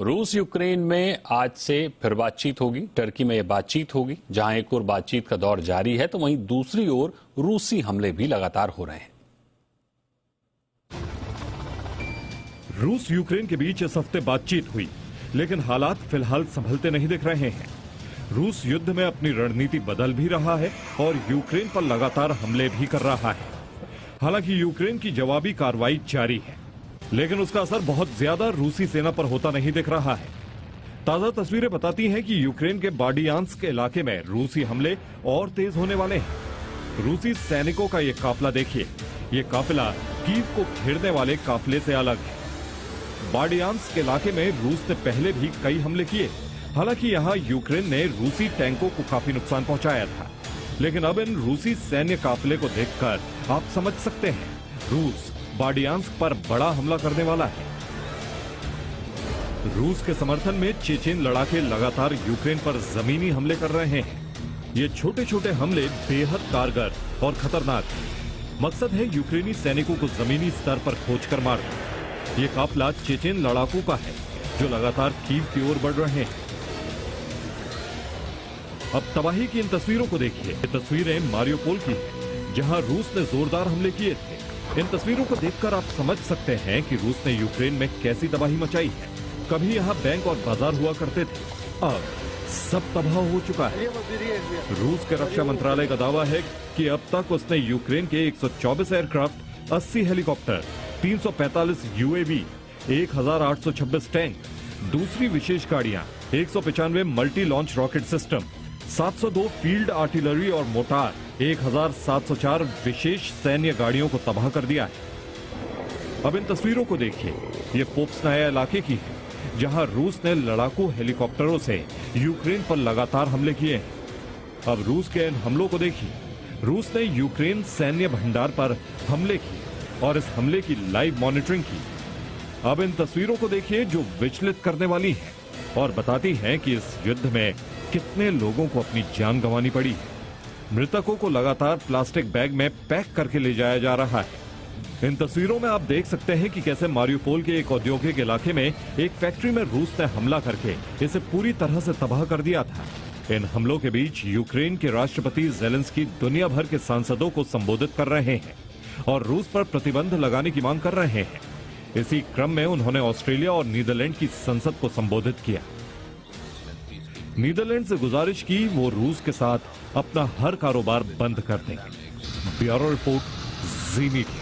रूस यूक्रेन में आज से फिर बातचीत होगी। टर्की में यह बातचीत होगी। जहां एक ओर बातचीत का दौर जारी है तो वहीं दूसरी ओर रूसी हमले भी लगातार हो रहे हैं। रूस यूक्रेन के बीच इस हफ्ते बातचीत हुई, लेकिन हालात फिलहाल संभलते नहीं दिख रहे हैं। रूस युद्ध में अपनी रणनीति बदल भी रहा है और यूक्रेन पर लगातार हमले भी कर रहा है। हालांकि यूक्रेन की जवाबी कार्रवाई जारी है, लेकिन उसका असर बहुत ज्यादा रूसी सेना पर होता नहीं दिख रहा है। ताजा तस्वीरें बताती हैं कि यूक्रेन के बाडियांस्क इलाके में रूसी हमले और तेज होने वाले हैं। रूसी सैनिकों का ये काफिला देखिए, ये काफिला कीव को घेरने वाले काफिले से अलग है। बाडियांस्क इलाके में रूस ने पहले भी कई हमले किए। हालांकि यहाँ यूक्रेन ने रूसी टैंकों को काफी नुकसान पहुंचाया था, लेकिन अब इन रूसी सैन्य काफिले को देखकर आप समझ सकते हैं रूस बाडियांस्क पर बड़ा हमला करने वाला है। रूस के समर्थन में चेचेन लड़ाके लगातार यूक्रेन पर जमीनी हमले कर रहे हैं। ये छोटे छोटे हमले बेहद कारगर और खतरनाक हैं। मकसद है यूक्रेनी सैनिकों को जमीनी स्तर पर खोजकर मारना। ये काफिला चेचेन लड़ाकों का है जो लगातार कीव की ओर बढ़ रहे हैं। अब तबाही की इन तस्वीरों को देखिए। ये तस्वीरें मारियोपोल की हैं, जहां रूस ने जोरदार हमले किए थे। इन तस्वीरों को देखकर आप समझ सकते हैं कि रूस ने यूक्रेन में कैसी तबाही मचाई है। कभी यहाँ बैंक और बाजार हुआ करते थे, अब सब तबाह हो चुका है। रूस के रक्षा मंत्रालय का दावा है कि अब तक उसने यूक्रेन के 124 एयरक्राफ्ट, 80 हेलीकॉप्टर, 345 यूएवी, 1826 टैंक, दूसरी विशेष गाड़ियां, 195 multi launch rocket system, 702 field artillery और मोटार, 1704 विशेष सैन्य गाड़ियों को तबाह कर दिया है। अब इन तस्वीरों को देखिए, ये पोप्सनाया इलाके की है, जहां रूस ने लड़ाकू हेलीकॉप्टरों से यूक्रेन पर लगातार हमले किए हैं। अब रूस के इन हमलों को देखिए। रूस ने यूक्रेन सैन्य भंडार पर हमले किए और इस हमले की लाइव मॉनिटरिंग की। अब इन तस्वीरों को देखिए जो विचलित करने वाली हैं और बताती हैं कि इस युद्ध में कितने लोगों को अपनी जान गंवानी पड़ी है। मृतकों को लगातार प्लास्टिक बैग में पैक करके ले जाया जा रहा है। इन तस्वीरों में आप देख सकते हैं कि कैसे मारियोपोल के एक औद्योगिक इलाके में एक फैक्ट्री में रूस ने हमला करके इसे पूरी तरह से तबाह कर दिया था। इन हमलों के बीच यूक्रेन के राष्ट्रपति ज़ेलेंस्की दुनिया भर के सांसदों को संबोधित कर रहे हैं और रूस पर प्रतिबंध लगाने की मांग कर रहे हैं। इसी क्रम में उन्होंने ऑस्ट्रेलिया और नीदरलैंड की संसद को संबोधित किया। नीदरलैंड से गुजारिश की वो रूस के साथ अपना हर कारोबार बंद कर दें। ब्यूरो रिपोर्ट, जी मीडिया।